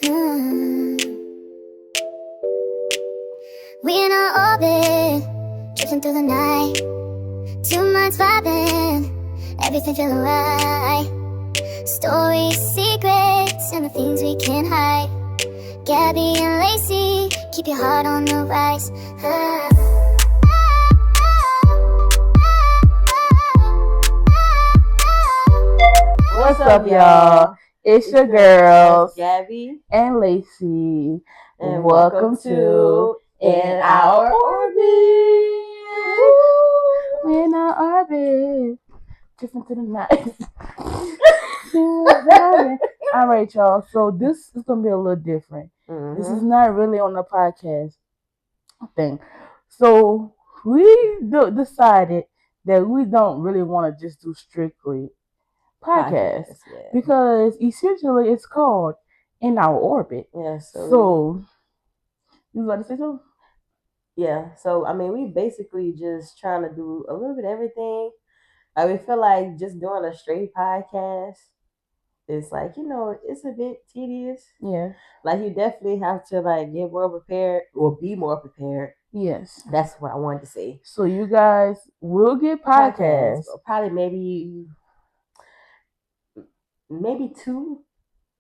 Hmm. We in our orbit, drifting through the night. 2 months vibing, everything feeling right. Stories, secrets, and the things we can't hide. Gabby and Lacey, keep your heart on the rise. What's up, y'all? It's your girls, Gabby and Lacey. and welcome to In Our Orbit. We in our orbit, drifting to the night. All right, y'all. So this is gonna be a little different. This is not really on the podcast thing. So we decided that we don't really want to just do strictly podcast because essentially it's called In Our Orbit. Yeah. So you want to say something? Yeah. So I mean, we basically just trying to do a little bit of everything. We feel like just doing a straight podcast. It's like, it's a bit tedious. Yeah. Like you definitely have to like get more prepared or be more prepared. Yes. That's what I wanted to say. So you guys will get podcasts. Probably maybe two.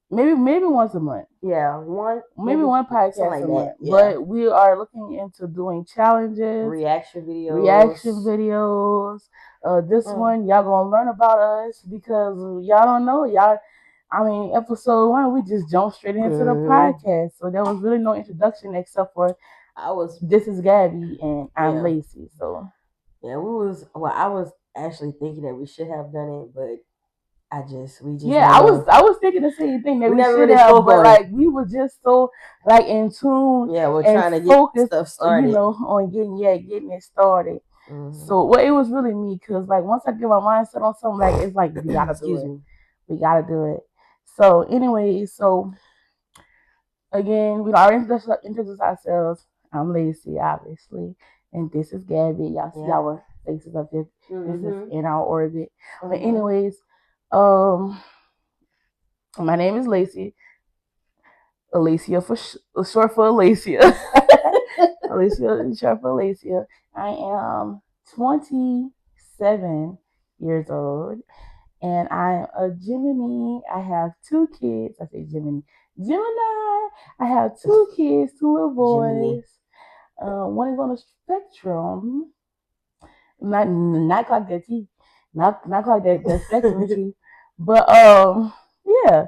Maybe once a month. Yeah, one. Maybe one podcast like a that. month. Yeah. But we are looking into doing challenges, reaction videos. This one y'all gonna learn about us because y'all don't know y'all. I mean, episode 1 we just jumped straight into the podcast, so there was really no introduction except for this is Gabby and I'm Lacey. So yeah, I was actually thinking that we should have done it, but I was thinking the same thing that we should really have, but like we were just so like in tune. Yeah, we're and trying to focus, get stuff started. On getting it started. So it was really me because like once I get my mindset on something, like it's like we gotta do it. We gotta do it. So anyway, again, we already introduced ourselves. I'm Lacey, obviously, and this is Gabby. Y'all see our faces up here. This is In Our Orbit. But anyways, my name is Lacey. Alicia for short for Alicia. Alicia short for Alicia. I am 27 years old, and I'm a Gemini. I have 2 kids. I say Gemini. I have 2 kids, 2 little boys. One is on the spectrum. Not like that T. Not like that spectrum T. But yeah.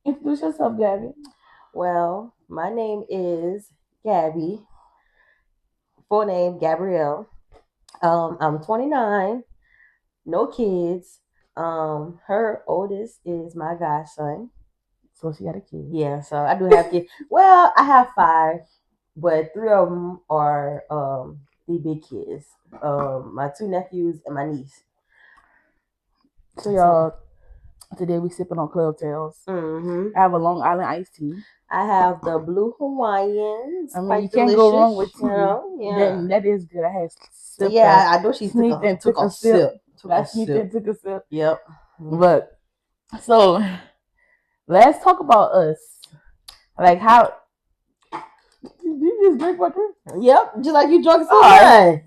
Introduce yourself, Gabby. Well, my name is Gabby. Full name Gabrielle. I'm 29. No kids. Her oldest is my godson. So she got a kid. Yeah, so I do have kids. Well, I have 5, but 3 of them are the big kids. My 2 nephews and my niece. So y'all, today we sipping on Club Tales. I have a Long Island iced tea. I have the Blue Hawaiians. I mean, you can't go wrong with tea. That is good. I had sipped. Yeah, I know she sneaked and took a sip. I sneaked and took a sip. Yep. But so let's talk about us. Like how did you just drink water? Yep, just like you drunk some wine.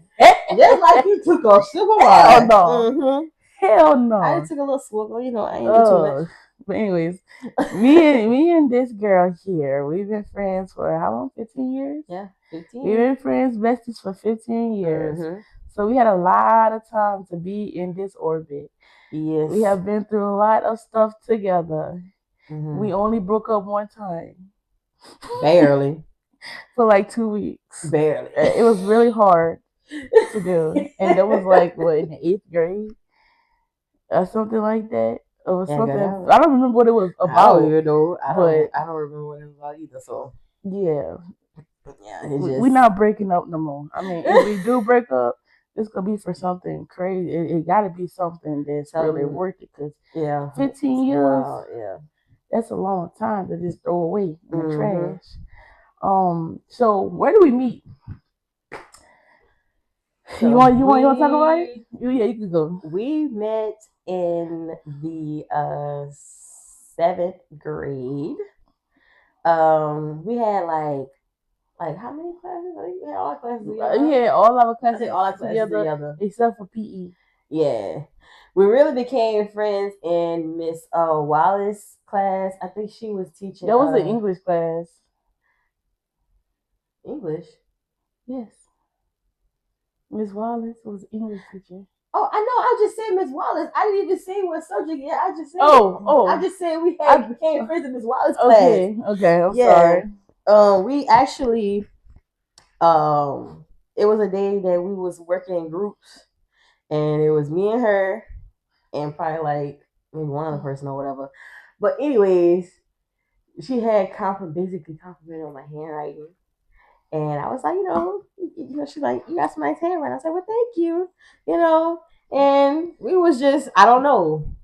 Just like you took a sip of wine. Hell no. Hell no. I took a little swiggle, I ain't do too much. But anyways, me and this girl here, we've been friends for how long? 15 years? Yeah, 15. We've been friends, besties for 15 years. So we had a lot of time to be in this orbit. Yes. We have been through a lot of stuff together. We only broke up one time. Barely. For like 2 weeks. Barely. It was really hard to do. And that was like, what, in the 8th grade? Or something like that. It was something. I don't remember what it was about. I don't even know. I don't remember what it was about either. So yeah, yeah, we're not breaking up no more. I mean, if we do break up, it's gonna be for something crazy. It gotta be something that's really worth it. Cause 15 years. Yeah, that's a long time to just throw away in the trash. So where do we meet? So you want to talk about it? Yeah, you can go. We met in the 7th grade. We had like how many classes? I think we had all classes together. Yeah, all our I classes think all our classes together. except for PE. Yeah. We really became friends in Miss Wallace class. I think she was teaching That was an English class. English. Yes. Miss Wallace was English teacher. Oh, I know. I just said Miss Wallace. I didn't even say what subject yet. I just said. I just said we became friends in Miss Wallace class. Okay. I'm sorry. We actually, it was a day that we was working in groups, and it was me and her, and probably like maybe one other person or whatever. But anyways, she had basically complimented on my handwriting. And I was like, she's like, you got some nice handwriting. I was like, well, thank you, And we was just, I don't know.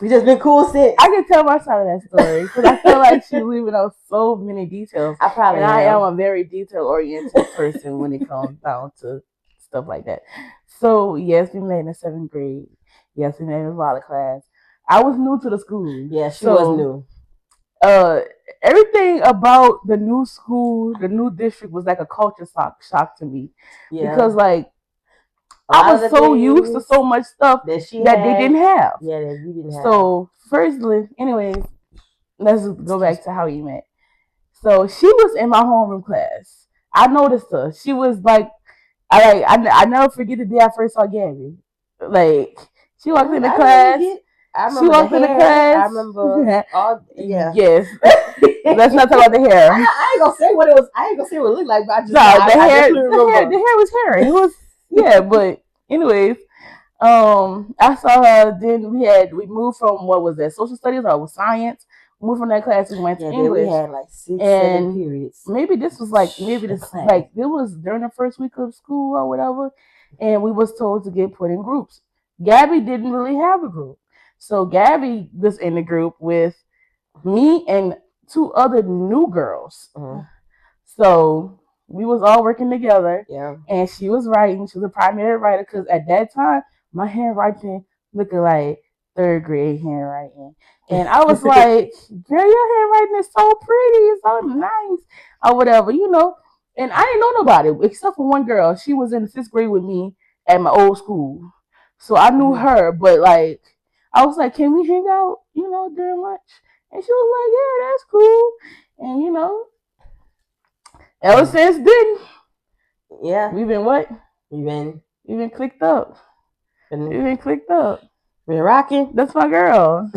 We just been cool since. I can tell my side of that story because I feel like she's leaving out so many details. I am a very detail oriented person when it comes down to stuff like that. So yes, we met in the 7th grade. Yes, we met in the Violet class. I was new to the school. Yeah, she was new. Everything about the new school, the new district was like a culture shock to me. Yeah. Because like I was so used to so much stuff that they didn't have. Yeah, that we didn't have. So firstly, anyways, let's go back to how we met. So she was in my homeroom class. I noticed her. She was like, I never forget the day I first saw Gabby. Like she walked in the class. She walked in the class. I remember all. Yeah. Yes. Let's not talk about the hair. I ain't gonna say what it was. I ain't gonna say what it looked like. But I just the hair was hair. It was but anyways, I saw her. Then we moved from what was that, social studies or was science. We moved from that class. We went to English. We had like 6-7 periods. Maybe this was like it was during the first week of school or whatever, and we was told to get put in groups. Gabby didn't really have a group, so Gabby was in the group with me and 2 other new girls. So we was all working together. Yeah. And she was writing. She was a primary writer because at that time my handwriting looking like 3rd grade handwriting. And I was like, girl, your handwriting is so pretty. It's so nice. Or whatever, And I didn't know nobody except for one girl. She was in the 5th grade with me at my old school. So I knew her, but like I was like, can we hang out, during lunch? And she was like, yeah, that's cool. And ever since then, yeah, we've been what? We've been clicked up. We've been clicked up. Been rocking. That's my girl.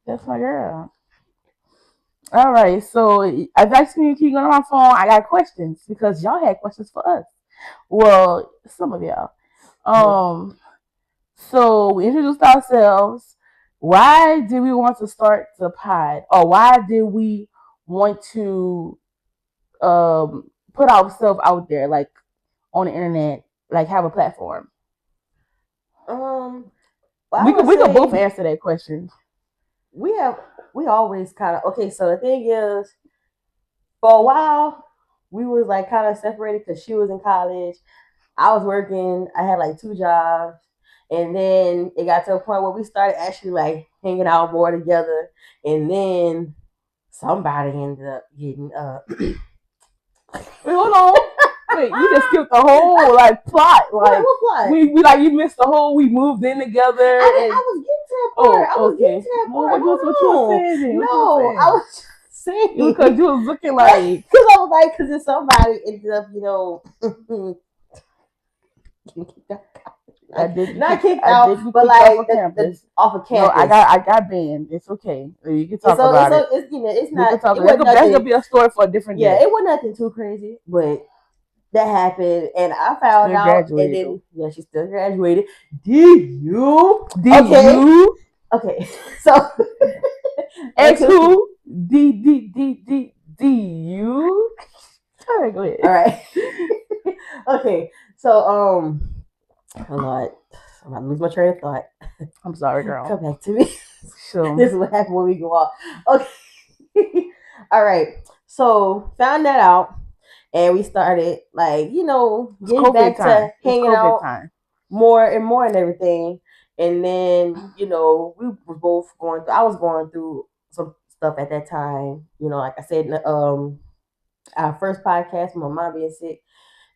That's my girl. All right, so I've asked me to keep going on my phone. I got questions because y'all had questions for us. Well, some of y'all. So we introduced ourselves. Why did we want to start the pod, or why did we want to put ourselves out there, like on the internet, like have a platform? We could both answer that question. We always kind of okay. So the thing is, for a while, we was like kind of separated because she was in college, I was working. I had like 2 jobs. And then it got to a point where we started actually like hanging out more together. And then somebody ended up getting Wait, hold on. Wait, you just skipped the whole like plot. Like what plot? We you missed the whole we moved in together. I was getting to that part. I was getting to that part. What you were saying? No, I was saying because you was looking like because I was like because if somebody ended up I did not kicked out, but like off of campus. No, I got banned. It's okay. You can talk about it. It's not. That's gonna be a story for a different day. Yeah, it wasn't nothing too crazy, but that happened, and I found out. And then she still graduated. Did you? Okay, so X who? D you? All right, go ahead. All right. Okay, so I'm about to lose my train of thought. I'm sorry, girl. Come back to me. Sure. This is what happened when we go off. Okay. All right. So found that out, and we started like getting back to hanging out more and more and everything. And then we were both going through. I was going through some stuff at that time. You know, like I said, our first podcast, my mom being sick,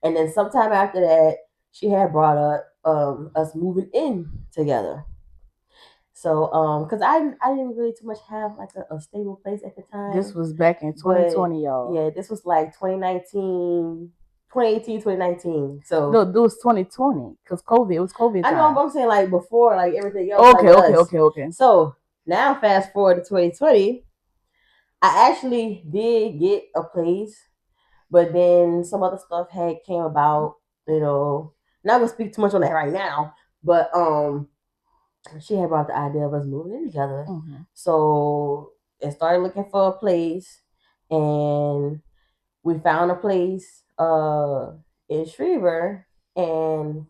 and then sometime after that, she had brought up us moving in together. So, cause I didn't really too much have like a stable place at the time. This was back in but 2020, y'all. yeah, this was like 2019, 2018, 2019. So No, it was 2020 because COVID. It was COVID I time. know, but I'm saying like before, like everything else. Okay, like okay. So now, fast forward to 2020, I actually did get a place, but then some other stuff had came about. You know, not gonna speak too much on that right now, but she had brought the idea of us moving in together. Mhm. So I started looking for a place, and we found a place in Schriever, and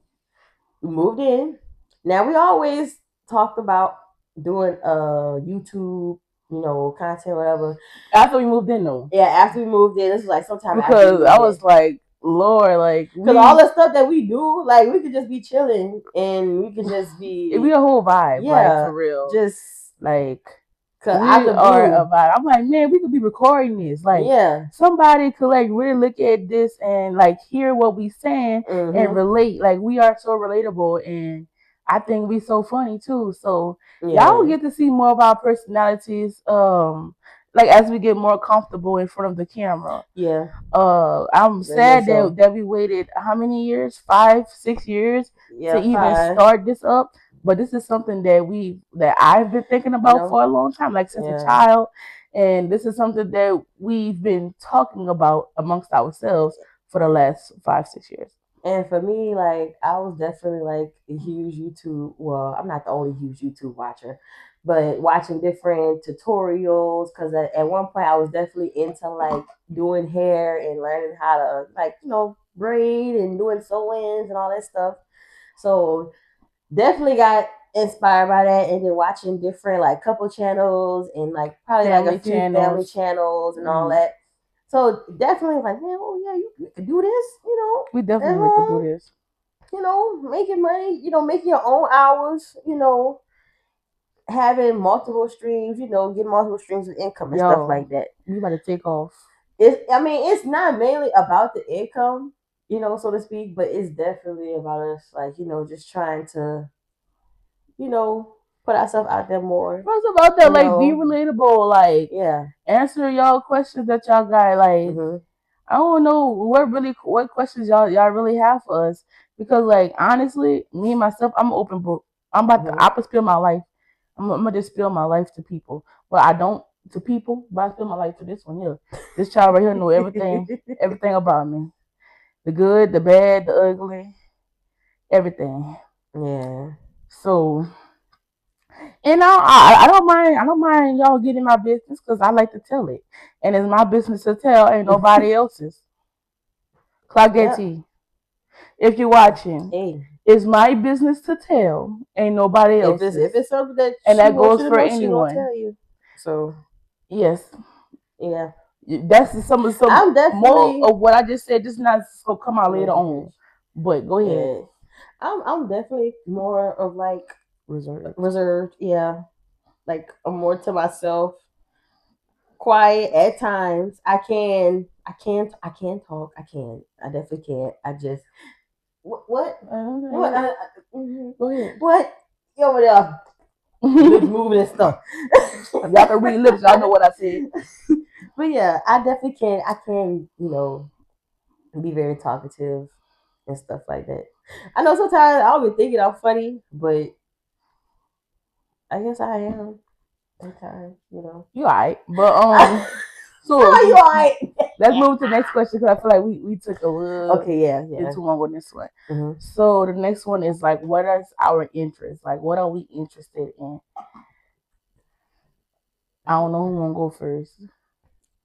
we moved in. Now we always talked about doing YouTube, you know, content, whatever. After we moved in, though. Yeah, after we moved in, this was like sometime after Because I was like, Lord, like, because all the stuff that we do, like we could just be chilling and we could just be it'd be a whole vibe, yeah, like for real. just like cause we out the are blue. a vibe. I'm like, man, we could be recording this. Like, Yeah, somebody could like really look at this and like hear what we saying and relate. Like, we are so relatable, and I think we so funny too. So y'all get to see more of our personalities. Like as we get more comfortable in front of the camera. Yeah. I'm sad that we waited how many years? 5, 6 years to even start this up. But this is something that I've been thinking about for a long time, like since a child. And this is something that we've been talking about amongst ourselves for the last 5, 6 years. And for me, like I was definitely like a huge YouTube. Well, I'm not the only huge YouTube watcher, but watching different tutorials. Because at one point, I was definitely into like doing hair and learning how to like braid and doing sew-ins and all that stuff. So definitely got inspired by that, and then watching different like couple channels and like probably family like a few family channels and all that. So definitely like, man, oh yeah, you could do this, We definitely could do this. Making money, making your own hours, having multiple streams, getting multiple streams of income and stuff like that. You about to take off. It's not mainly about the income, so to speak, but it's definitely about us, like, just trying to, put ourselves out there more. What's about that? Like, be relatable. Like, answer y'all questions that y'all got. Like, I don't know what questions y'all really have for us, because like honestly, me myself, I'm an open book. I'm about to spill my life. I'm gonna just spill my life to people, but I don't to people, but I spill my life to this one here. This child right here know everything about me, the good, the bad, the ugly, everything. Yeah. So, and I don't mind y'all getting my business, because I like to tell it, and it's my business to tell. Ain't nobody else's. Clock that T. If you're watching, it's my business to tell. Ain't nobody else's. If it's something that that goes for anyone. She gonna tell you. So yes, yeah, that's some I'm definitely more of what I just said. Just not so come out later on. But go ahead. I'm definitely more of like reserved. Yeah, like I'm more to myself. Quiet at times. I can't talk. I definitely can't. I just what? Go ahead. What? You over there lips moving and stuff. Y'all can read lips. Y'all know what I said. But yeah, I definitely can. I can, be very talkative and stuff like that. I know sometimes I'll be thinking I'm funny, but I guess I am. Sometimes, You alright, but so you alright? Let's move to the next question, because I feel like we took a little too long on this one. So the next one is like, what is our interest? Like, what are we interested in? I don't know who want to go first.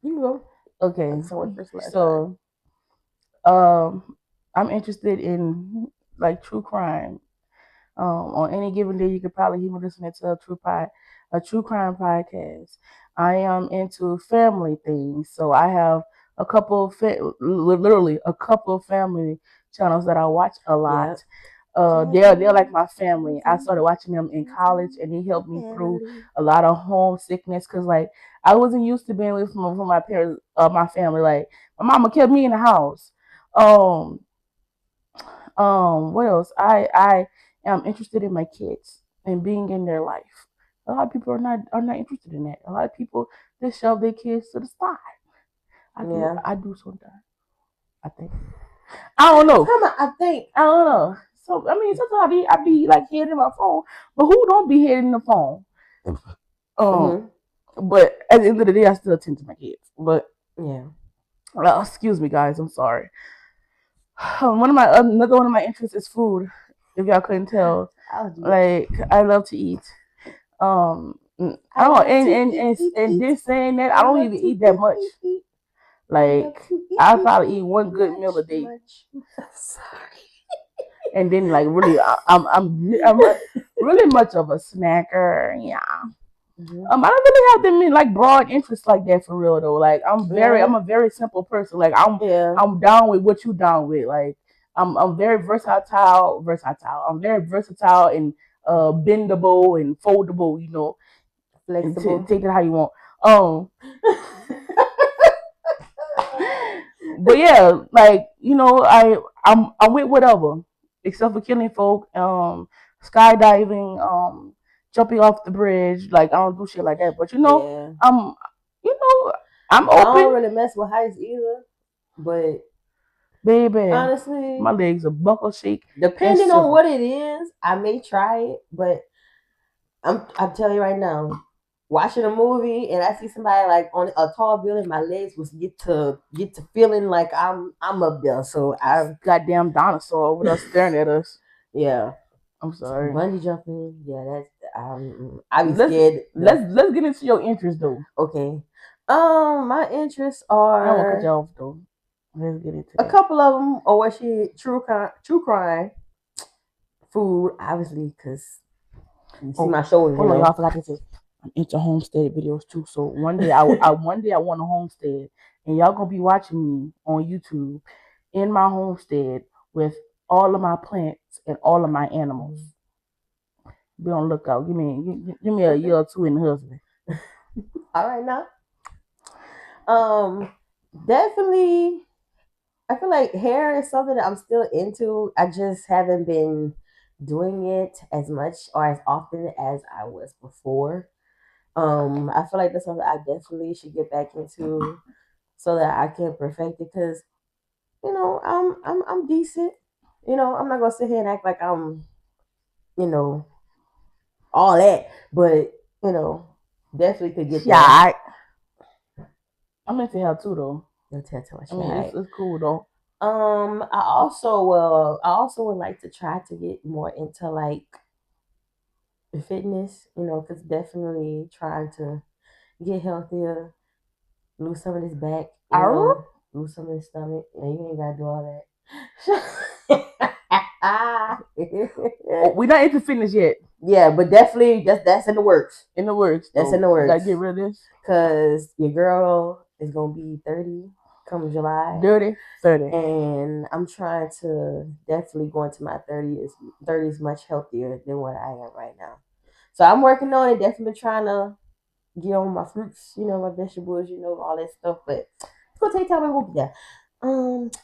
You can go. Okay, so I'm interested in like true crime. On any given day, you could probably hear me listening to a true crime podcast. I am into family things, so I have a couple literally a couple of family channels that I watch a lot. they're like my family. I started watching them in college, and they helped me through a lot of homesickness because like I wasn't used to being away from my parents, my family. Like my mama kept me in the house. Um, what else? I am interested in my kids and being in their life. A lot of people are not interested in that. A lot of people just shove their kids to the side. I do sometimes. I think. I don't know. I think. I don't know. So I mean, sometimes I be like hitting my phone, but who don't be hitting the phone? But at the end of the day, I still attend to my kids. But yeah. Excuse me, guys. I'm sorry. Another one of my interests is food. If y'all couldn't tell, like I love to eat. I don't know, and this saying that I don't even eat that much. Like I probably eat one good meal a day. Sorry. And then like really, I'm really much of a snacker. Yeah. I don't really have them like broad interests like that for real though. Like I'm a very simple person. Like I'm down with what you down with. Like I'm very versatile. I'm very versatile and bendable and foldable. You know, flexible. Take it how you want. But yeah, like you know, I'm with whatever except for killing folk, skydiving, jumping off the bridge. Like I don't do shit like that. But you know, I'm open. I don't really mess with heights either. But baby, honestly, my legs are buckle shake. Depending on what it is, I may try it. But I'm telling you right now, watching a movie and I see somebody like on a tall building, my legs will get to feeling like I'm up there. So I goddamn dinosaur over there staring at us. Yeah. I'm sorry. Bungee jumping, yeah, that's I'm scared. Let's get into your interests though. Okay. My interests are. I won't cut you off though. Let's get into a couple of them. Or what true crime, food, obviously, because you see my shoulders. Hold on, y'all. I forgot to say I'm into homestead videos too. So one day I want a homestead, and y'all gonna be watching me on YouTube in my homestead with all of my plants and all of my animals. Be on the lookout. Give me a year or two in the husband. All right now. Definitely. I feel like hair is something that I'm still into. I just haven't been doing it as much or as often as I was before. I feel like that's something I definitely should get back into so that I can perfect it because you know I'm decent. You know, I'm not gonna sit here and act like I'm, you know, all that, but you know, definitely could get there. Yeah, I'm into hair too though. Your tattoo, it's cool though. I also would like to try to get more into like fitness, you know, because definitely trying to get healthier, lose some of this back, lose some of this stomach, and you ain't gotta do all that. We're not into fitness yet. Yeah, but definitely that's in the works. In the works. That's in the works. Gotta get rid of this. Cause your girl is gonna be 30 come July. 30. And I'm trying to definitely go into my 30s much healthier than what I am right now. So I'm working on it, definitely trying to get on my fruits, you know, my vegetables, you know, all that stuff. But it's gonna take time and we'll be there.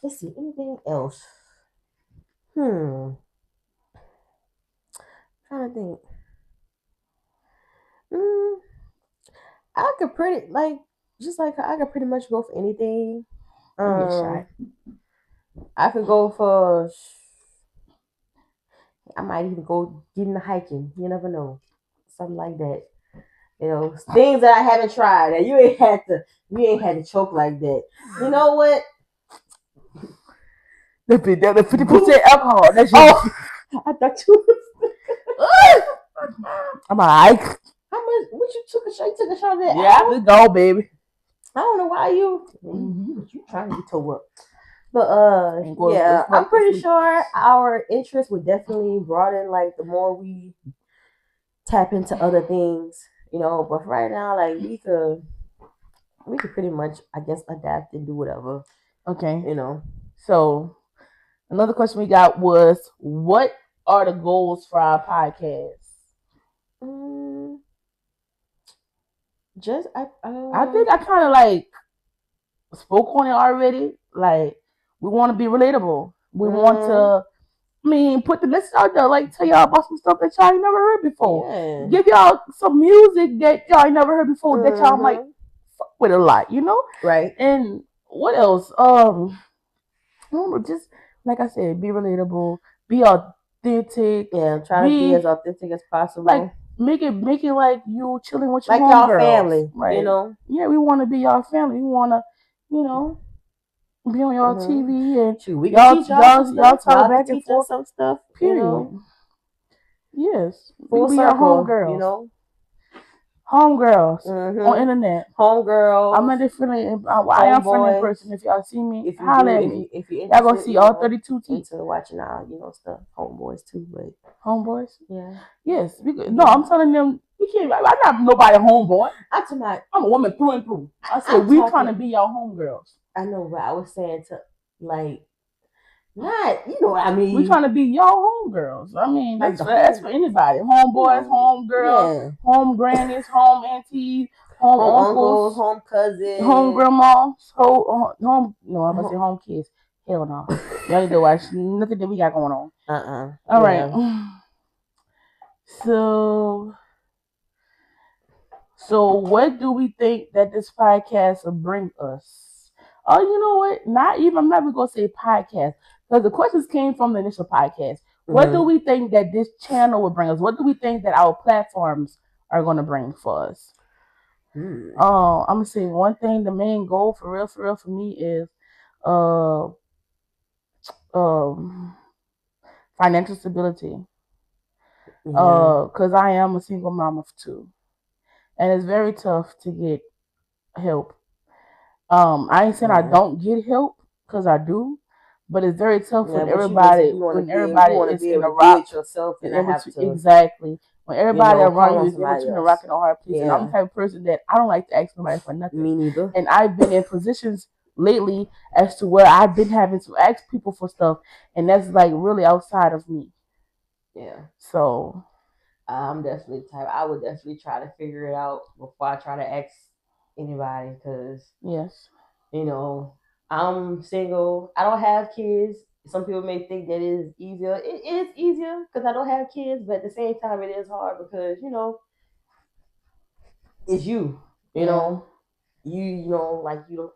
Let's see, anything else? Trying to think. I could pretty much go for anything. I could go for. I might even go get into hiking. You never know, something like that. You know, things that I haven't tried. And you ain't had to choke like that. You know what? The 50% alcohol. That's I thought you was. I'm alright. How much? What you took a shot? You took a shot of that? Yeah, let's go, baby. I don't know why you trying to get toe up. But yeah, I'm pretty sure our interest would definitely broaden like the more we tap into other things, you know. But right now, like we could pretty much, I guess, adapt and do whatever. Okay. You know. So another question we got was, what are the goals for our podcast? Just I think I kind of like spoke on it already. Like, we want to be relatable. We want to, put the message out there. Like, tell y'all about some stuff that y'all ain't never heard before. Yeah. Give y'all some music that y'all ain't never heard before that y'all might fuck with a lot, Right. And what else? I don't know, just like I said, be relatable, be authentic. Yeah, try to be as authentic as possible. Like, make it like you chilling with your like y'all homegirls. family, Right. Yeah, we want to be y'all family. We want to, be on y'all TV and Shoot, we can teach y'all talk back and forth. Some stuff. Period. Yes. Full we be circle, your homegirls. Homegirls on internet. Homegirls. I'm not different. I am friendly in person. If y'all see me, if you holler do, at me. if you're y'all gonna see all 32 teeth. Into watching our, stuff. Homeboys too, but homeboys. Yeah. Yes. No, I'm telling them we can't. I'm not nobody homeboy. I'm a woman through and through. I said we trying to be y'all homegirls. I know, but I was saying to like. Not, what I mean. We trying to be y'all homegirls. I mean, that's for anybody. Homeboys, homegirls, home grannies, home aunties, home uncles, home cousins, home grandmas, home. No, I'm about to say home kids. Hell no. Y'all need to watch nothing that we got going on. All right. So what do we think that this podcast will bring us? Oh, you know what? I'm not even gonna say podcast. Because the questions came from the initial podcast. What do we think that this channel will bring us? What do we think that our platforms are going to bring for us? I'm going to say one thing. The main goal for real for me is financial stability. Because I am a single mom of 2. And it's very tough to get help. I ain't saying I don't get help, because I do. But it's very tough when everybody is in a rock. Exactly. When everybody around you is in between a rock and a hard place. And I'm the type of person that I don't like to ask somebody for nothing. Me neither. And I've been in positions lately as to where I've been having to ask people for stuff. And that's like really outside of me. Yeah. So I'm definitely the type. I would definitely try to figure it out before I try to ask anybody. Because, yes. I'm single. I don't have kids. Some people may think that it is easier. It is easier because I don't have kids, but at the same time, it is hard because it's you. You know, like your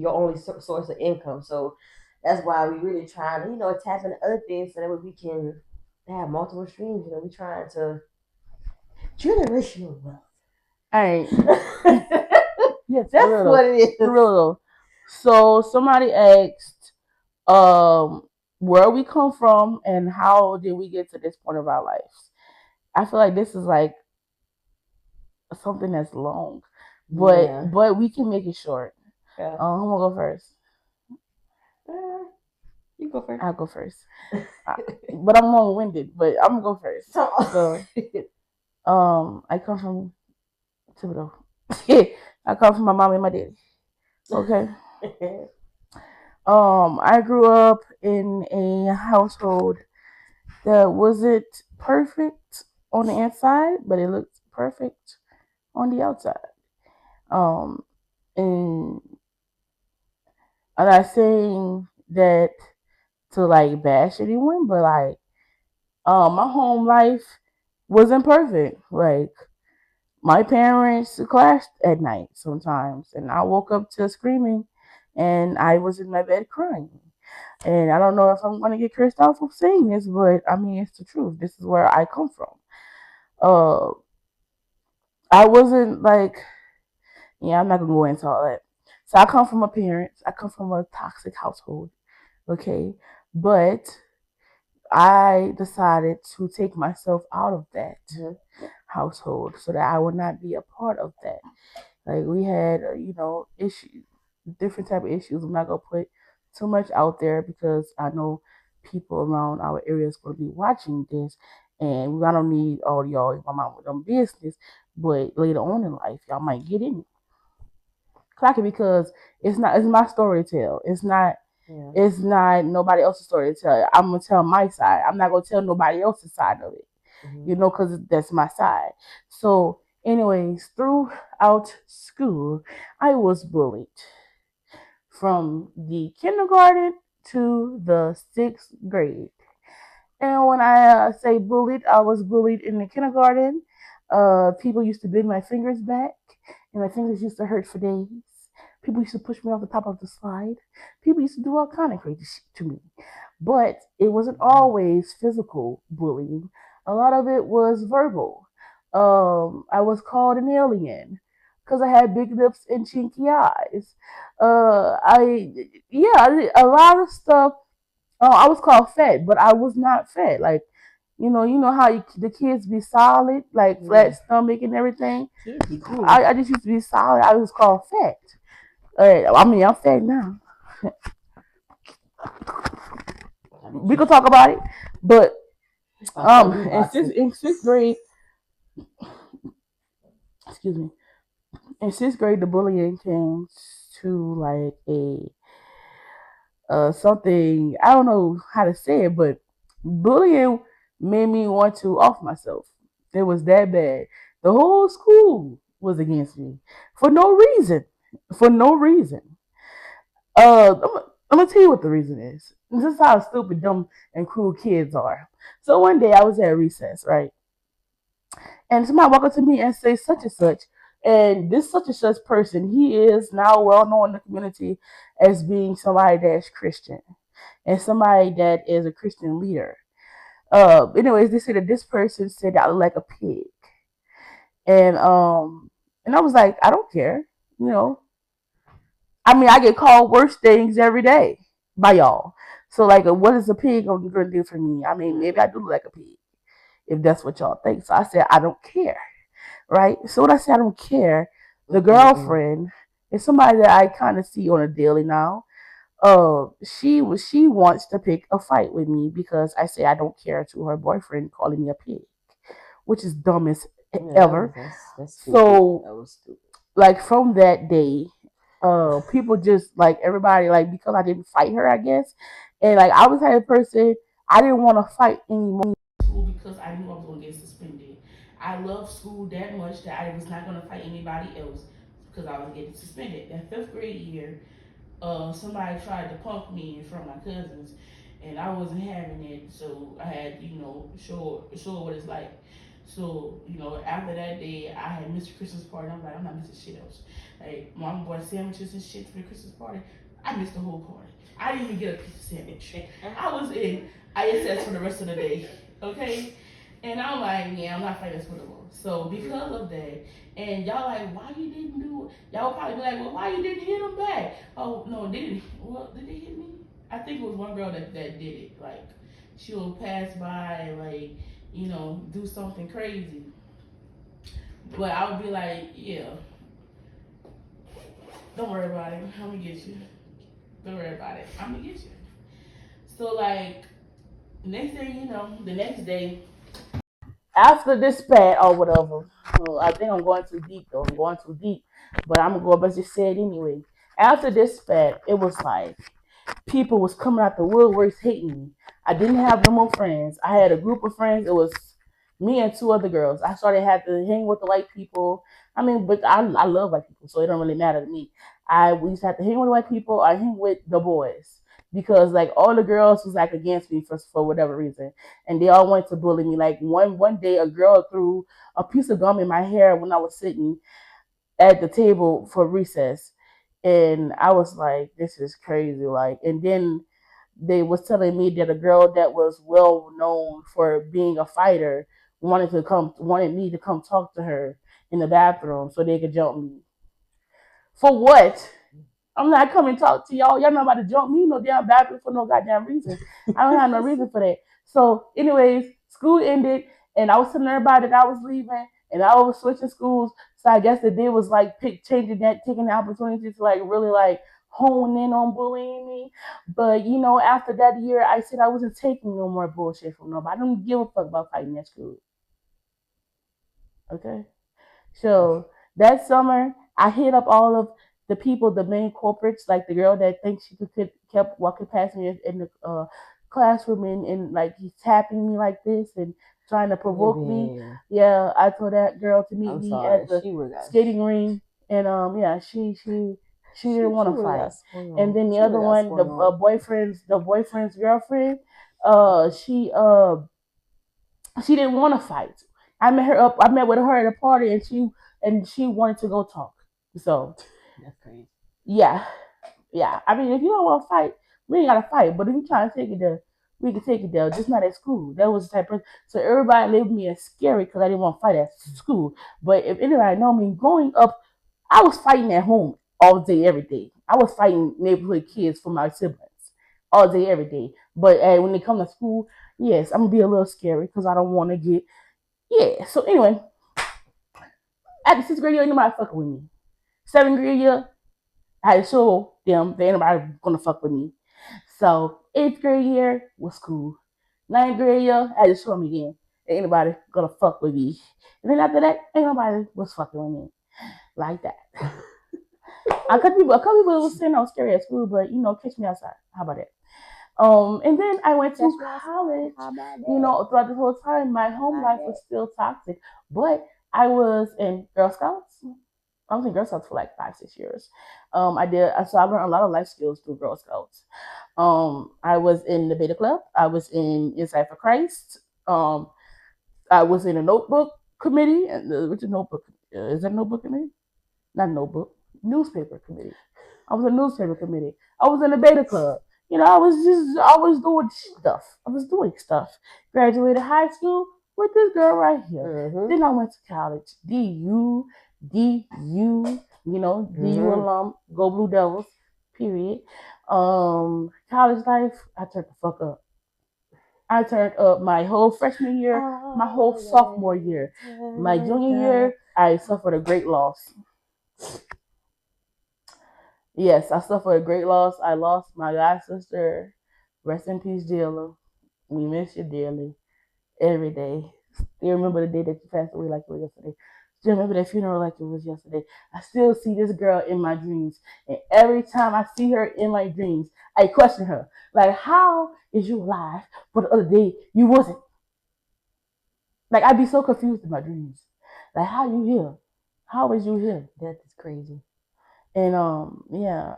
only source of income. So that's why we really trying to tap into other things so that we can have multiple streams. We trying to generational wealth. All right. Yes, that's what it is. For real. So somebody asked, where we come from and how did we get to this point of our lives? I feel like this is like something that's long, but we can make it short. Yeah. I'm gonna go first. You go first. I'll go first. But I'm long-winded. But I'm gonna go first. So, I come from Thibodeau. I come from my mom and my daddy. Okay. I grew up in a household that wasn't perfect on the inside, but it looked perfect on the outside. And I'm not saying that to like bash anyone, but like, my home life wasn't perfect. Like, my parents clashed at night sometimes, and I woke up to screaming, and I was in my bed crying. And I don't know if I'm gonna get cursed out for saying this, but I mean it's the truth. This is where I come from. I wasn't like, I'm not gonna go into all that. So I come from a toxic household, okay? But I decided to take myself out of that household so that I would not be a part of that. Like, we had, issues, different type of issues. I'm not gonna put too much out there because I know people around our area is gonna be watching this, and I don't need all y'all my mom with them business. But later on in life, y'all might get in it. Clock it, because it's my story to tell. It's not Yeah. It's not nobody else's story to tell. I'm gonna tell my side. I'm not gonna tell nobody else's side of it, Mm-hmm. you know, because that's my side. So, anyways, throughout school, I was bullied from the kindergarten to the sixth grade. And when I say bullied, I was bullied in the kindergarten. People used to bend my fingers back, and my fingers used to hurt for days. People used to push me off the top of the slide. People used to do all kind of crazy shit to me. But it wasn't always physical bullying. A lot of it was verbal. I was called an alien because I had big lips and chinky eyes. I yeah, a lot of stuff. Oh, I was called fat, but I was not fat. Like, you know how the kids be solid, like flat stomach and everything. Kids be cool. I just used to be solid. I was called fat. I mean, I'm fat now. We could talk about it, but in sixth grade, excuse me, in sixth grade, the bullying came to like a something, I don't know how to say it, but bullying made me want to off myself. It was that bad. The whole school was against me for no reason. For no reason. I'm gonna tell you what the reason is. This is how stupid, dumb, and cruel kids are. So one day I was at recess, right? And somebody walk up to me and say such and such. And this such and such person, he is now well known in the community as being somebody that's Christian and somebody that is a Christian leader. Anyways, they said that this person said I look like a pig, and and I was like, I don't care, you know. I mean, I get called worse things every day by y'all. So like, what is a pig gonna do for me? I mean, maybe I do look like a pig if that's what y'all think. So I said I don't care, right? So when I say I don't care, the girlfriend is somebody that I kind of see on a daily now. She wants to pick a fight with me because I say I don't care to her boyfriend calling me a pig, which is dumb as ever. That's so that was stupid. Like from that day, people just like everybody like because I didn't fight her, I guess, and like I was the type of person I didn't want to fight anymore. School because I knew I was gonna get suspended. I loved school that much that I was not gonna fight anybody else because I was getting suspended. That fifth grade year, somebody tried to punk me in front of my cousins, and I wasn't having it. So I had, show what it's like. So after that day, I had missed the Christmas party. I'm like, I'm not missing shit else. Like, mom bought sandwiches and shit for the Christmas party. I missed the whole party. I didn't even get a piece of sandwich. I was in ISS for the rest of the day. Okay. And I'm like, yeah, I'm not fighting this football. So because of that, and y'all like, why you didn't do it? Y'all would probably be like, well, why you didn't hit him back? Oh no, they didn't. Well, did they hit me? I think it was one girl that did it. Like, she'll pass by and like, do something crazy. But I would be like, yeah, don't worry about it. I'm gonna get you. Don't worry about it. I'm gonna get you. So like, next thing you know, the next day, after this spat or whatever, I think I'm going too deep though. I'm going too deep, but I'm gonna go up and just say it anyway. After this spat, it was like people was coming out the woodworks hating me. I didn't have no more friends. I had a group of friends. It was me and two other girls. I started had to hang with the white people. I mean, but I love white people, so it don't really matter to me. We used to have to hang with white people. I hang with the boys because like all the girls was like against me for whatever reason, and they all wanted to bully me. Like one day, a girl threw a piece of gum in my hair when I was sitting at the table for recess, and I was like, this is crazy. Like, and then they was telling me that a girl that was well known for being a fighter wanted me to come talk to her in the bathroom so they could jump me. For what? I'm not coming to talk to y'all. Y'all not about to jump me no damn bathroom for no goddamn reason. I don't have no reason for that. So, anyways, school ended, and I was telling everybody that I was leaving, and I was switching schools. So I guess that they was like taking the opportunity to like really like hone in on bullying me. But after that year, I said I wasn't taking no more bullshit from nobody. I don't give a fuck about fighting at school. Okay. So that summer, I hit up all of the people, the main culprits, like the girl that thinks she could kept walking past me in the classroom and like he's tapping me like this and trying to provoke me. Yeah. Yeah, I told that girl to meet I'm me sorry. at the She would got skating ring, and yeah, she didn't she want to would have fight. got swung And on. then the She would other have got one, swung on. the boyfriend's girlfriend, she didn't want to fight. I met with her at a party, and she wanted to go talk. So That's crazy. yeah, yeah. I mean, if you don't want to fight, we ain't gotta fight. But if you trying to take it there, we can take it there. Just not at school. That was the type of so everybody labeled me as scary because I didn't want to fight at school. But if anybody know me, growing up, I was fighting at home all day, every day. I was fighting neighborhood kids for my siblings all day, every day. But when they come to school, yes, I'm gonna be a little scary because I don't want to get yeah. So anyway, at the sixth grade year, ain't nobody fucking with me. Seventh grade year, I had to show them that ain't nobody gonna fuck with me. So eighth grade year was cool. Ninth grade year, I had to show them again that ain't nobody gonna fuck with me. And then after that, ain't nobody was fucking with me like that. A couple people was saying I was scary at school, but catch me outside. How about that? And then I went to college. How about that? Throughout this whole time, my home life was still toxic, but I was in Girl Scouts. I was in Girl Scouts for like 5-6 years. So I learned a lot of life skills through Girl Scouts. I was in the Beta Club. I was in Inside for Christ. I was in a notebook committee. And which is notebook? Is that a notebook committee? Not a notebook. Newspaper committee. I was in a newspaper committee. I was in the Beta Club. I was just always doing stuff. I was doing stuff. Graduated high school with this girl right here. Mm-hmm. Then I went to college. DU, DU alum, go Blue Devils, period. College life, I turned the fuck up. I turned up my whole freshman year, my whole sophomore year. My junior year, I suffered a great loss. Yes, I suffered a great loss. I lost my god sister. Rest in peace, Jilla. We miss you dearly every day. Still remember the day that you passed away like it was yesterday. Still remember that funeral like it was yesterday. I still see this girl in my dreams. And every time I see her in my dreams, I question her. Like, how is you alive, but the other day you wasn't? Like, I'd be so confused in my dreams. Like, how you here? How is you here? That is crazy. And yeah,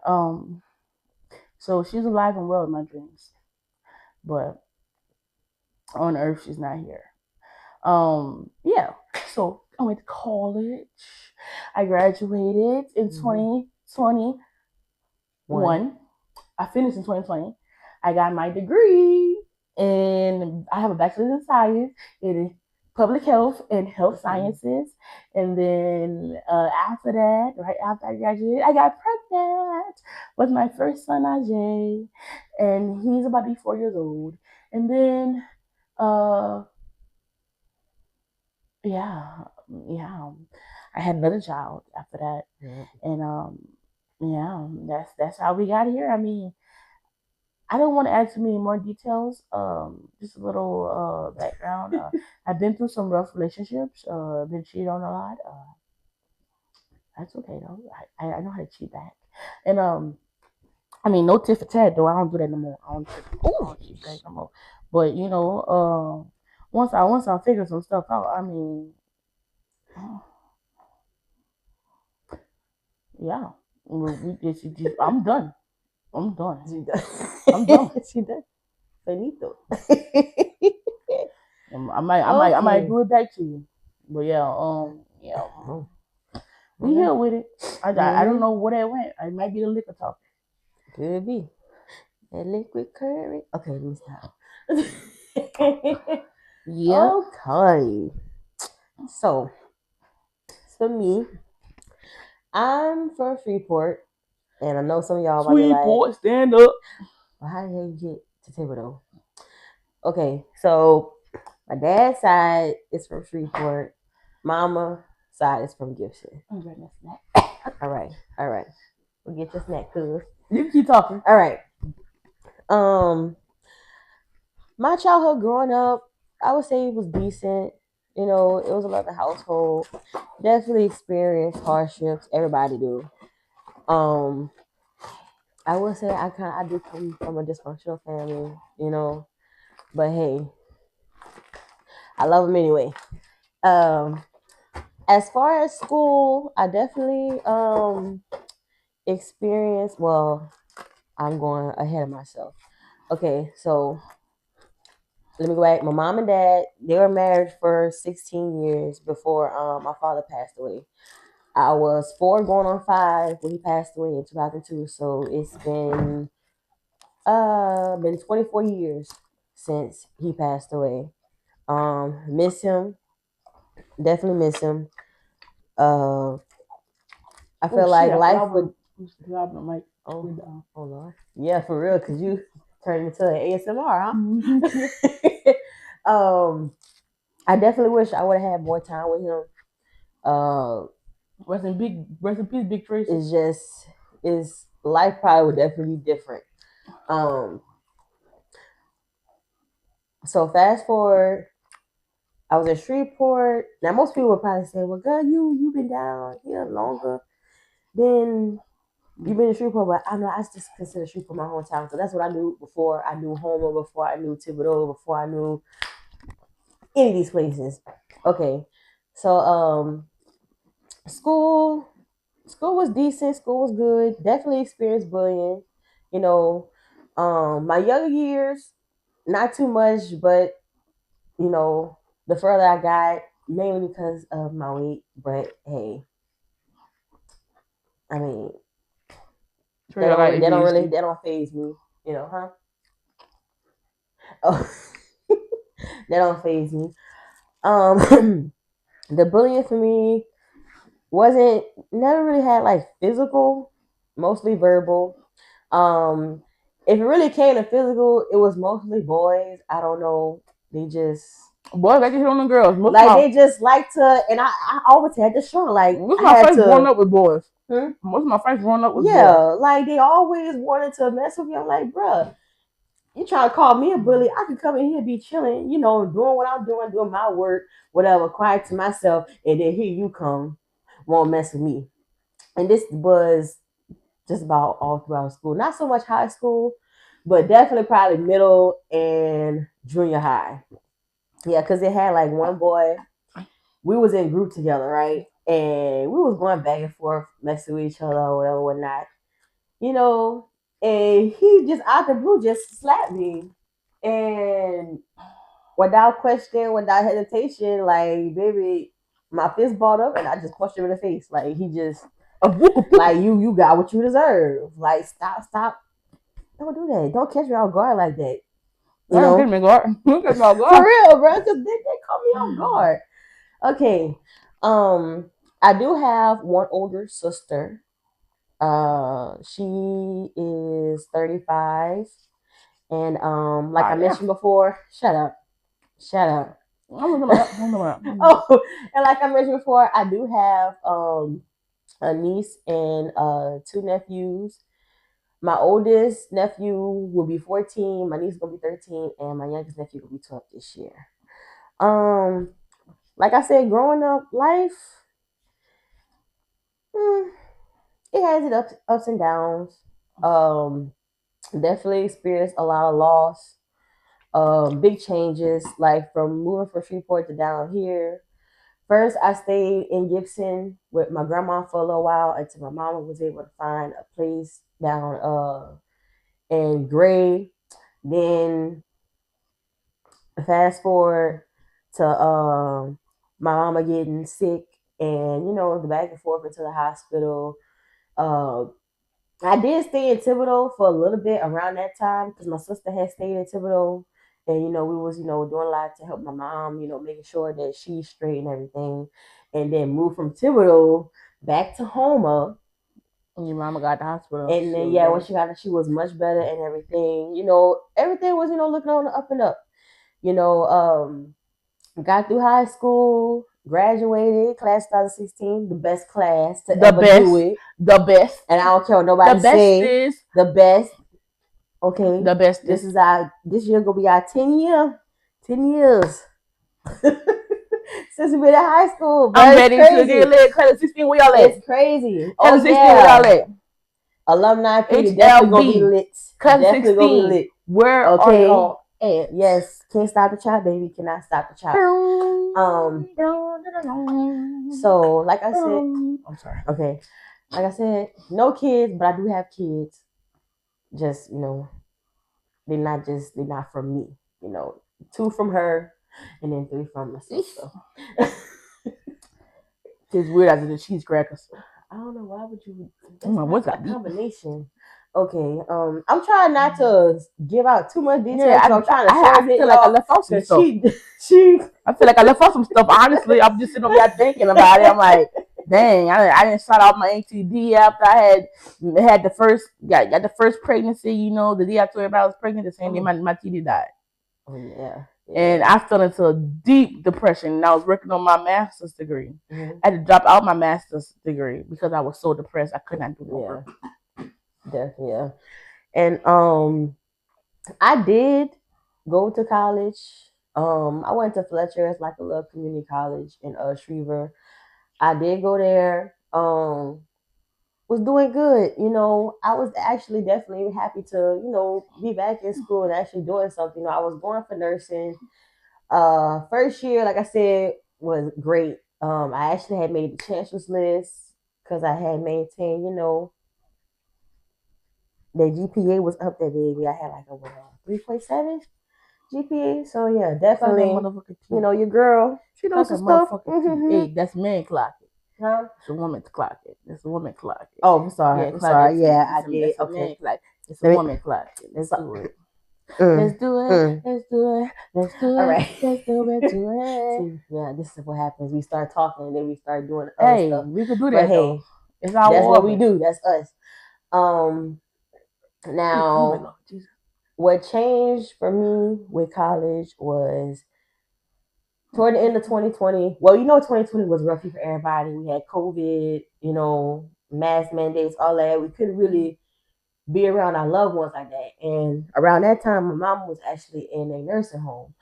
so she's alive and well in my dreams, but on Earth she's not here. Yeah. So I went to college. I graduated in 2021. I finished in 2020. I got my degree, and I have a bachelor's in science in public health and health sciences. And then after that, right after I graduated, I got pregnant with my first son, Ajay, and he's about to be 4 years old. And then, yeah, yeah, I had another child after that, and yeah, that's how we got here. I mean, I don't want to add too many more details. Just a little background. I've been through some rough relationships. Been cheated on a lot. That's okay though. I know how to cheat back. And I mean, no tit for tat though. I don't do that no more. I don't cheat back no more. But once I figure some stuff out, I mean, yeah, I'm done. I'm done. I'm done. She done. Benito. I might do it back to you. But yeah. We here with it. I don't know where that went. It might be the liquor talk. Could be. That liquid curry. Okay, let me stop. Yeah. Okay. So, for me, I'm from Freeport, and I know some of y'all might be like, Freeport, stand up. well, how did they get to Thibodeau? Okay, so my dad's side is from Freeport. Mama side is from Gibson. I'm getting a snack. All right. We'll get your snack, cuz. You can keep talking. All right. My childhood growing up, I would say it was decent. It was a loving household. Definitely experienced hardships. Everybody do. I would say I do come from a dysfunctional family, you know, but hey, I love them anyway. Um, as far as school, I definitely experienced. Well, I'm going ahead of myself. Okay, so let me go back. My mom and dad, they were married for 16 years before my father passed away. I was 4 going on 5 when he passed away in 2002. So it's been 24 years since he passed away. Miss him, definitely miss him. I feel like life would. Oh Lord, yeah, for real, cause you turned into an ASMR, huh? I definitely wish I would have had more time with him. Rest in peace, Big Tracy. It's just, is life probably would definitely be different. So fast forward, I was in Shreveport. Now most people would probably say, "Well, girl, you've been down here longer than you've been in Shreveport." But I know I just consider Shreveport my hometown, so that's what I knew before I knew Homer, before I knew Thibodeau, before I knew any of these places. Okay, so school was decent. School was good. Definitely experienced bullying. You know, my younger years, not too much, but you know, the further I got, mainly because of my weight. But hey, I mean, they don't faze me. You know, huh? Oh, they don't faze me. The bullying for me wasn't never really had like physical, mostly verbal. Um, if it really came to physical, it was mostly boys. I don't know. They just boys like to hit on the girls. they just like to, and I always had to show like most of my friends growing up with boys. Hmm? Most of my friends growing up with boys. Like they always wanted to mess with me. I'm like, bruh, you trying to call me a bully? I could come in here, be chilling, you know, doing what I'm doing my work, whatever, quiet to myself, and then here you come, won't mess with me. And this was just about all throughout school. Not so much high school, but definitely probably middle and junior high. Yeah, because they had like one boy. We was in group together, right? And we was going back and forth, messing with each other or whatever, whatnot. You know, and he just out the blue just slapped me. And without question, without hesitation, like, baby, my fist balled up and I just punched him in the face. Like, he just, like, you got what you deserve. Like, stop. Don't do that. Don't catch me off guard like that. You know? Don't catch me guard. For real, bro, because they caught me off guard. Okay. I do have one older sister. She is 35. And like I mentioned before, shut up. Oh, and like I mentioned before, I do have a niece and 2 nephews. My oldest nephew will be 14, my niece is gonna be 13, and my youngest nephew will be 12 this year. Like I said, growing up life, it has its ups and downs. Definitely experienced a lot of loss. Big changes, like from moving from Shreveport to down here. First, I stayed in Gibson with my grandma for a little while until my mama was able to find a place down in Gray. Then fast forward to my mama getting sick, and you know, the back and forth into the hospital. I did stay in Thibodeau for a little bit around that time because my sister had stayed in Thibodeau, and you know, we was, you know, doing a lot to help my mom, you know, making sure that she's straight and everything, and then moved from Thibodeau back to Homer. And your mama got the hospital, and then when she got it, she was much better and everything. You know, everything was, you know, looking on the up and up. You know, got through high school, graduated, class 2016, the best class to ever do it. The best. And I don't care what nobody say. The best. Okay. The best. This year gonna be our 10 years. Since we been in high school. I'm ready to get lit. Class 16, where y'all at? It's crazy. Class 16, where y'all at? Alumni period definitely gonna be HLB. lit. Class Definitely gonna be 16. lit. Where are Okay. y'all at? Yes. Can't stop the chop, baby. Cannot stop the chop. So like I said, I'm sorry. okay. Like I said, no kids, but I do have kids. Just, they're not from me. 2 from her and then 3 from my sister. It's weird as a cheese cracker. I don't know why would you. What's that combination? Okay. I'm trying not to give out too much detail. Yeah, I'm trying to I shorten it, feel like I left out some stuff. She. I feel like I left out some stuff. Honestly, I'm just sitting over here thinking about it. I'm like, dang, I didn't start out my ATD after I had the first got the first pregnancy. The day I told everybody I was pregnant, the same day my TD died. Oh yeah. And I fell into a deep depression. And I was working on my master's degree. Mm-hmm. I had to drop out my master's degree because I was so depressed. I could not do no work. Definitely. Yeah. And I did go to college. I went to Fletcher. It's like a little community college in Schriever. I did go there. Was doing good. I was actually definitely happy to, be back in school and actually doing something. I was going for nursing. First year, like I said, was great. I actually had made the chancellor's list because I had maintained, the GPA was up there, baby. I had like a 3.7 GPA. So yeah, definitely. Your girl, she knows some stuff. Hey, that's man clock it. Huh? It's a woman clock it. It's a woman clock it. Oh, I'm sorry. I'm sorry. Yeah, I did. That's a man clock. It's a woman clock it. Let's do it. Let's do it. Let's do it. Let's do it. All right. Let's do it. Do it. See, yeah, this is what happens. We start talking and then we start doing other stuff. We could do that. But hey, it's our that's what we do. That's us. Now, what changed for me with college was toward the end of 2020. Well, 2020 was rough for everybody. We had COVID, mask mandates, all that. We couldn't really be around our loved ones like that. And around that time, my mom was actually in a nursing home.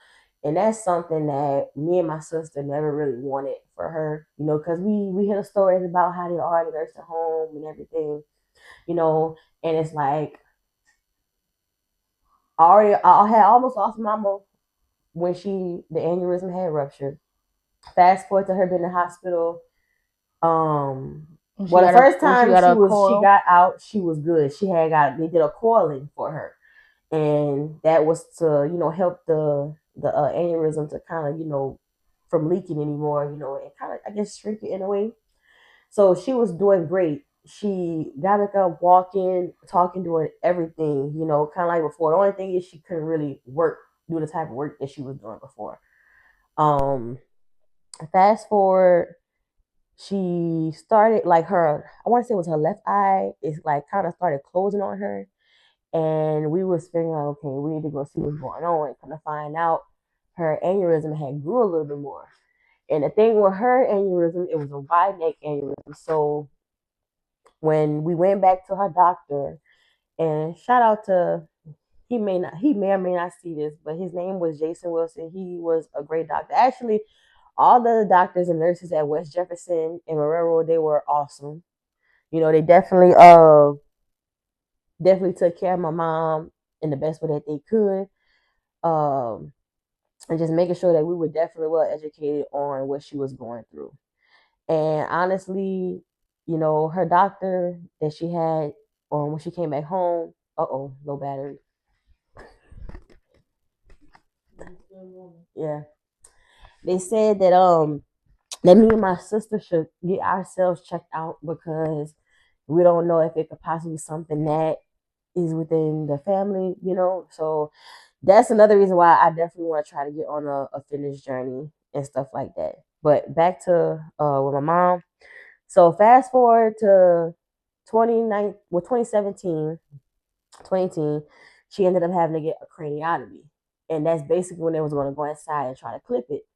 And that's something that me and my sister never really wanted for her, because we hear stories about how they are in a nursing home and everything, and it's like, I had almost lost mama when the aneurysm had ruptured. Fast forward to her being in the hospital. The first time she got out, she was good. They did a coiling for her, and that was to help the aneurysm to kind of from leaking anymore, and kind of I guess shrink it in a way. So she was doing great. She got back up, walking, talking, doing everything, kind of like before. The only thing is she couldn't really do the type of work that she was doing before. Fast forward, she started like I want to say it was her left eye. It's like kind of started closing on her. And we was figuring out, okay, we need to go see what's going on. And kind of find out her aneurysm had grew a little bit more. And the thing with her aneurysm, it was a wide neck aneurysm. So when we went back to her doctor, and shout out to he may or may not see this, but his name was Jason Wilson. He was a great doctor. Actually, all the doctors and nurses at West Jefferson and Marrero, they were awesome. They definitely took care of my mom in the best way that they could. And just making sure that we were definitely well educated on what she was going through. And honestly, her doctor that she had when she came back home, low battery. Yeah. They said that that me and my sister should get ourselves checked out because we don't know if it could possibly be something that is within the family, So that's another reason why I definitely want to try to get on a fitness journey and stuff like that. But back to with my mom. So fast forward to 2017, she ended up having to get a craniotomy. And that's basically when they was going to go inside and try to clip it.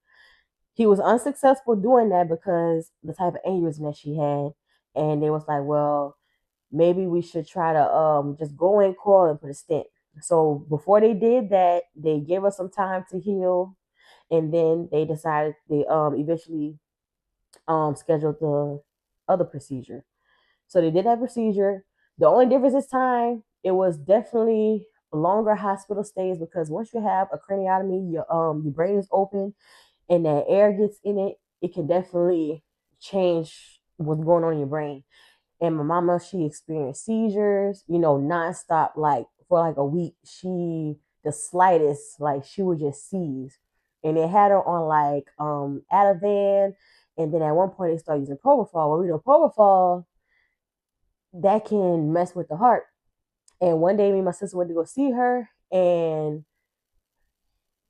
He was unsuccessful doing that because the type of aneurysm that she had. And they was like, well, maybe we should try to just go in coil and put a stent. So before they did that, they gave us some time to heal. And then they decided they eventually scheduled the other procedure. So they did that procedure. The only difference this time, it was definitely longer hospital stays because once you have a craniotomy, your brain is open and that air gets in it, it can definitely change what's going on in your brain. And my mama, she experienced seizures, nonstop, like for like a week. The slightest, like she would just seize. And they had her on like Ativan. And then at one point they started using propofol. Well, we know propofol, that can mess with the heart. And one day me and my sister went to go see her. And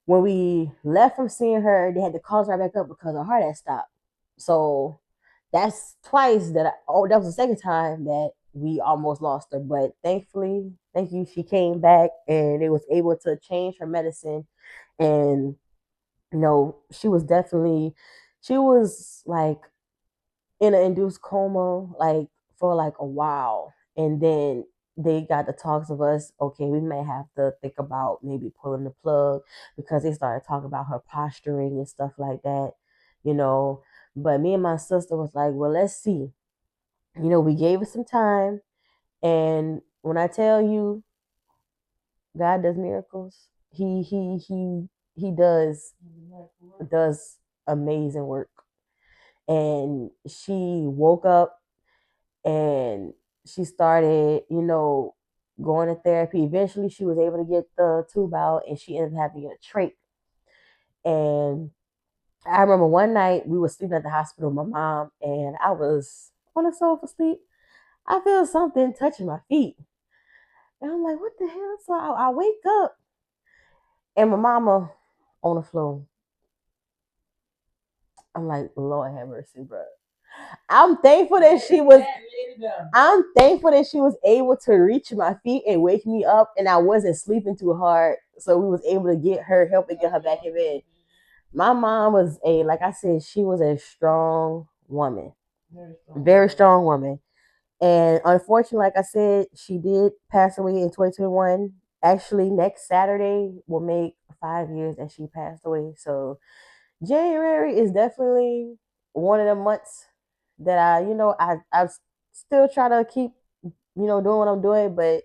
when we left from seeing her, they had to call her right back up because her heart had stopped. So that's twice that was the second time that we almost lost her. But thankfully, thank you, she came back and it was able to change her medicine. And she was like in an induced coma like for like a while. And then they got the talks of us, okay, we may have to think about maybe pulling the plug because they started talking about her posturing and stuff like that, you know. But me and my sister was like, well, let's see. We gave it some time. And when I tell you God does miracles, he does amazing work. And she woke up and she started, going to therapy. Eventually, she was able to get the tube out, and she ended up having a trach. And I remember one night we were sleeping at the hospital, my mom, and I was on the sofa asleep. I feel something touching my feet, and I'm like, "What the hell?" So I wake up, and my mama on the floor. I'm like, "Lord have mercy, bro." I'm thankful that she was I'm thankful that she was able to reach my feet and wake me up, and I wasn't sleeping too hard, so we was able to help and get her back in bed. My mom was like I said, she was a strong woman, very strong woman, and unfortunately, like I said, she did pass away in 2021. Actually, next Saturday will make 5 years that she passed away. So January is definitely one of the months that I still try to keep doing what I'm doing, but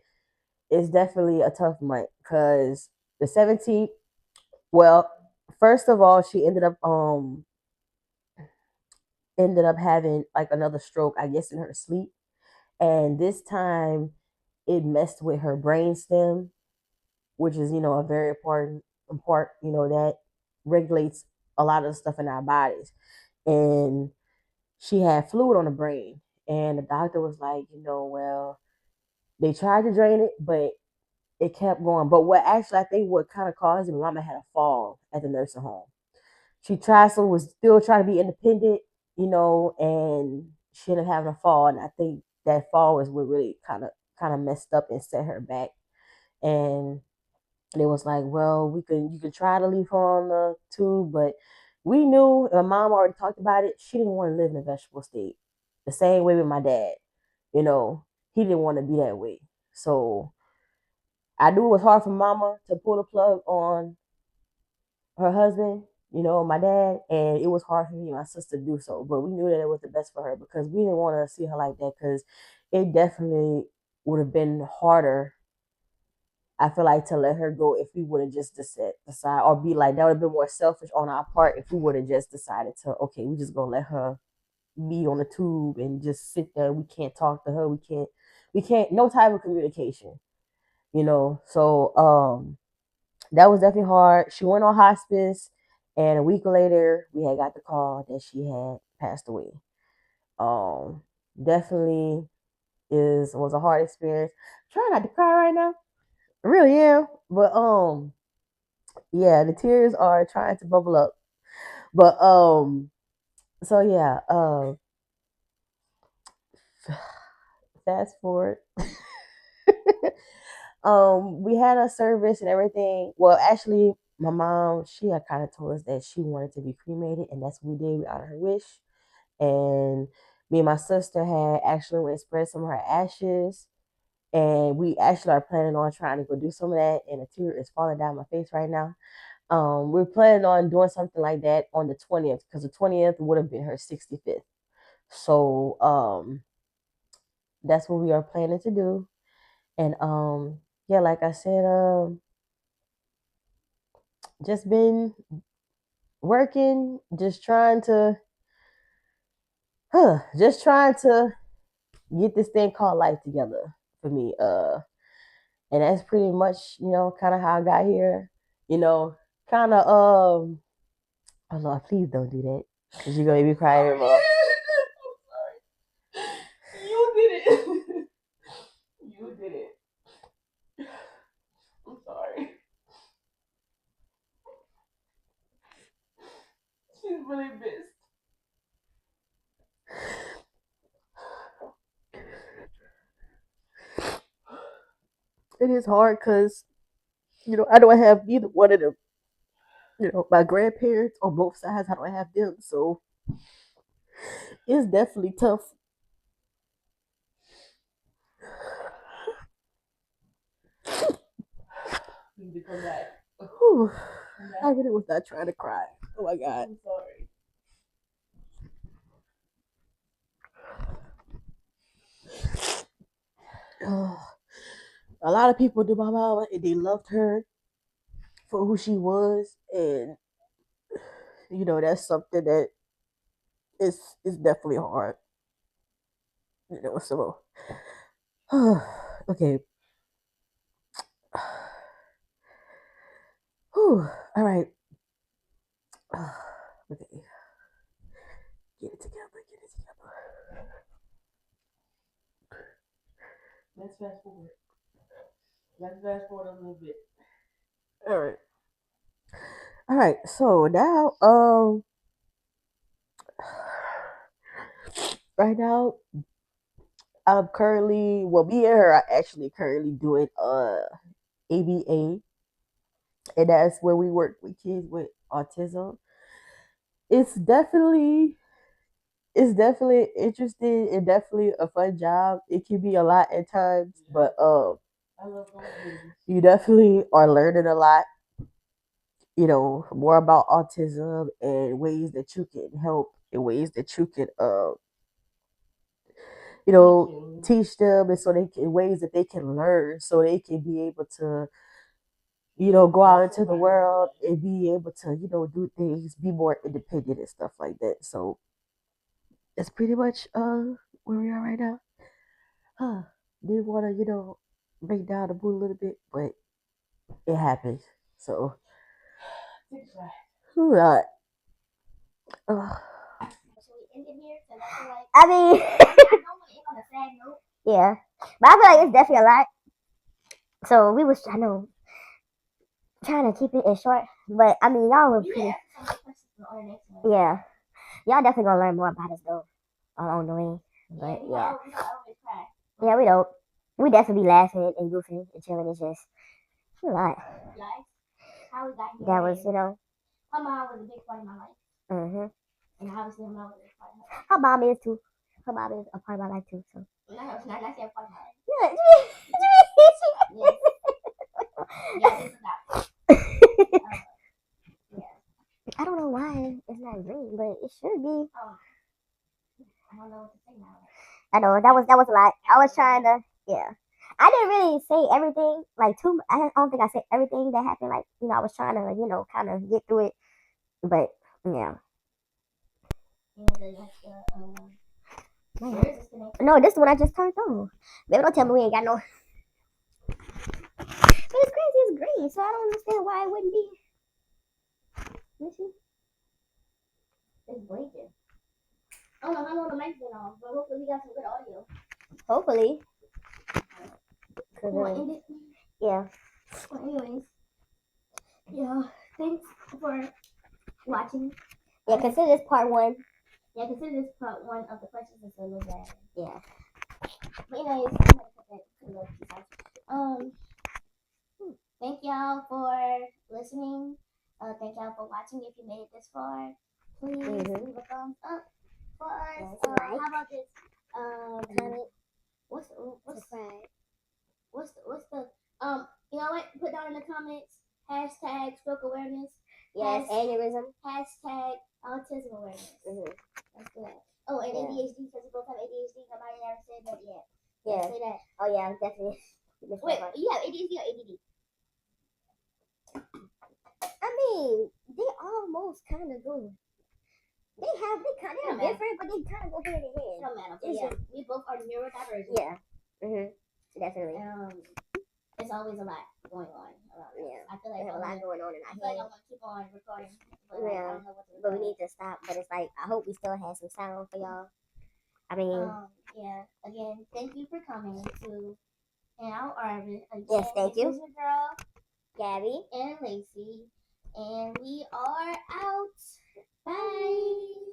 it's definitely a tough month because the 17th. Well, first of all, she ended up having like another stroke, I guess, in her sleep, and this time it messed with her brain stem, which is a very important part that regulates a lot of the stuff in our bodies, and she had fluid on the brain, and the doctor was like, well, they tried to drain it, but it kept going. But what actually I think what kind of caused it, my mama had a fall at the nursing home. She tried, so was still trying to be independent, and she ended up having a fall. And I think that fall was what really kind of messed up and set her back. And it was like, well, you could try to leave her on the tube, but we knew, my mom already talked about it. She didn't want to live in a vegetable state. The same way with my dad, you know, he didn't want to be that way. So I knew it was hard for mama to pull the plug on her husband, my dad, and it was hard for me and my sister to do so. But we knew that it was the best for her because we didn't want to see her like that because it definitely would have been harder. I feel like to let her go if we would have just decide or be like that would have been more selfish on our part if we would have just decided to we just gonna let her be on the tube and just sit there. We can't talk to her. We can't no type of communication. So that was definitely hard. She went on hospice, and a week later, we had got the call that she had passed away. Um, Definitely was a hard experience. I'm trying not to cry right now. I really am, but yeah, the tears are trying to bubble up. But so yeah, fast forward. We had a service and everything. Well, actually, my mom, she had kind of told us that she wanted to be cremated, and that's what we did. We honored her wish. And me and my sister had actually went and spread some of her ashes. And we actually are planning on trying to go do some of that. And a tear is falling down my face right now. We're planning on doing something like that on the 20th because the 20th would have been her 65th. So that's what we are planning to do. And yeah, like I said, just been working, just trying to get this thing called life together for me. And that's pretty much, kind of how I got here. You know, kind of oh Lord, please don't do that. Cause you're gonna make me cry even more. You did it. You did it. I'm sorry. She's really pissed. It is hard because, I don't have neither one of them. My grandparents on both sides, I don't have them. So it's definitely tough. You need to come back. Whew. Come back. I really was not trying to cry. Oh my God. I'm sorry. A lot of people knew my mama and they loved her for who she was. And, that's something that is definitely hard. So, okay. Whew. All right. Okay. Get it together. Get it together. Let's fast forward. Let's fast forward a little bit. All right. All right. So now, right now, I'm currently, well, me and her are actually currently doing ABA, and that's where we work with kids with autism. It's definitely interesting and definitely a fun job. It can be a lot at times, but I love those babies. you definitely are learning a lot. More about autism and ways that you can help and ways that you can teach them, and so they can ways that they can learn, so they can be able to go out into the world and be able to do things, be more independent and stuff like that. So that's pretty much where we are right now. Huh. Didn't want to break down the mood a little bit, but it happens. So who not? I mean, yeah, but I feel like it's definitely a lot. So we was, I know, trying to keep it in short, but I mean, y'all were pretty. Yeah, y'all definitely gonna learn more about us though along the way. But yeah, yeah, we don't. We definitely be laughing and goofing and chilling. It's just a lot. That was, My mom was a big part of my life, mm-hmm. and obviously my mom was a big part of her life. Her mom is too. Her mom is a part of my life too. So. Not say a part of my life. Yeah. Yes. Yeah, this is not. Yeah. I don't know why it's not green, but it should be. I don't know what to say now. I know that was a lot. I was trying to, yeah. I didn't really say everything like too. I don't think I said everything that happened. Like I was trying to kind of get through it, but yeah. No, this is what I just turned on. Baby, don't tell me we ain't got no. But it's crazy. It's green, so I don't understand why it wouldn't be. Let me see. It's blinking. I don't know how long the mic's been on, but hopefully we got some good audio. Hopefully. Yeah. Yeah. Well, anyways, yeah. Thanks for watching. Yeah, consider this part one. Yeah, consider this part one of the questions and symbols that. Yeah. But anyways, thank y'all for listening. Thank y'all for watching. If you made it this far, please leave a thumbs up for us. How about this? Comment. What's the you know what? Put down in the comments hashtag stroke awareness. Yes, aneurysm. Hashtag autism awareness. Let's do that. Oh, and ADHD, because we both have ADHD. Nobody ever said that yet. Yeah. Say that. Oh yeah, definitely. Wait, you have ADHD or ADD? I mean, they almost kind of go. They kind of different, but they kind of go hand in hand. No matter. Yeah, we both are neurodivergent. Yeah. Definitely. There's always a lot going on around us. Yeah. I feel like there's a lot going on in our head. I feel like I'm gonna keep on recording, but I don't know what to record. But we need to stop. But it's like I hope we still have some sound for y'all. I mean, yeah. Again, thank you for coming to Now Arvin. Yes, thank you. This is your girl, Gabby and Lacey, and we are out. Bye.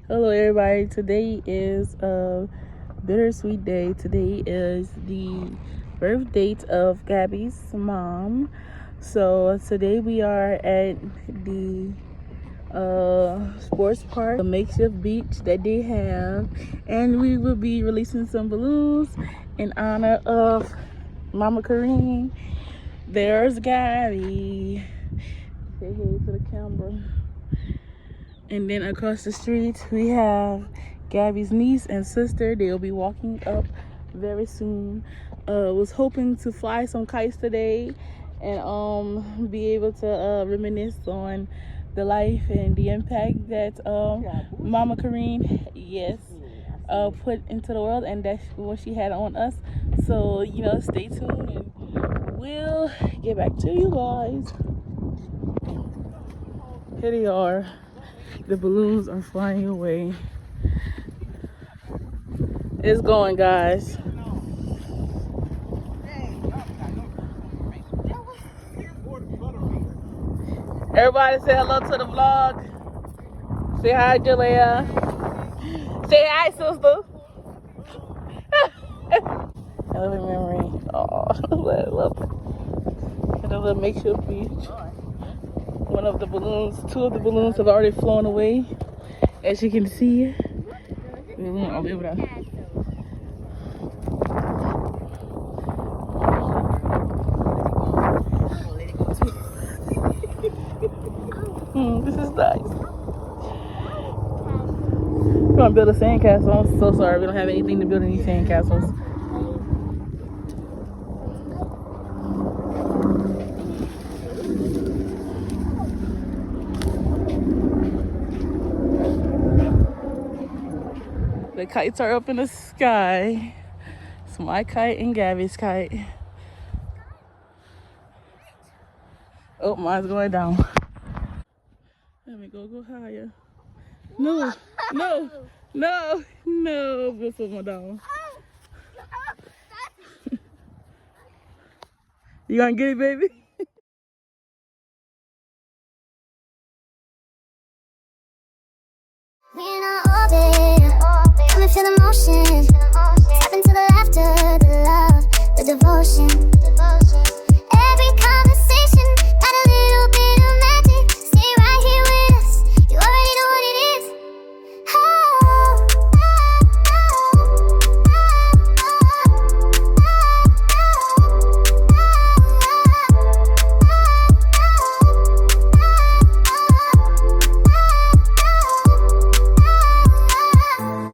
Hello, everybody. Today is a bittersweet day. Today is the birth date of Gabby's mom. So today we are at the sports park, a makeshift beach that they have, and we will be releasing some balloons in honor of Mama Kareem. There's Gabby. Say hey to the camera. And then across the street we have Gabby's niece and sister. They'll be walking up very soon. Was hoping to fly some kites today and be able to reminisce on the life and the impact that Mama Kareem, yes, put into the world, and that's what she had on us. So, you know, stay tuned and we'll get back to you guys. Here they are. The balloons are flying away. It's going, guys. Everybody say hello to the vlog. Say hi, Jalea. Say hi, sister. Another memory. Oh, I love it. Another makeshift beach. One of the balloons, two of the balloons have already flown away, as you can see. I'll leave it out. This is nice. We're gonna build a sandcastle. I'm so sorry, we don't have anything to build any sandcastles. The kites are up in the sky. It's my kite and Gabby's kite. Oh, mine's going down. Let me go higher. No, no, no, no. We'll put one down. You gonna get it, baby? We're not orbit.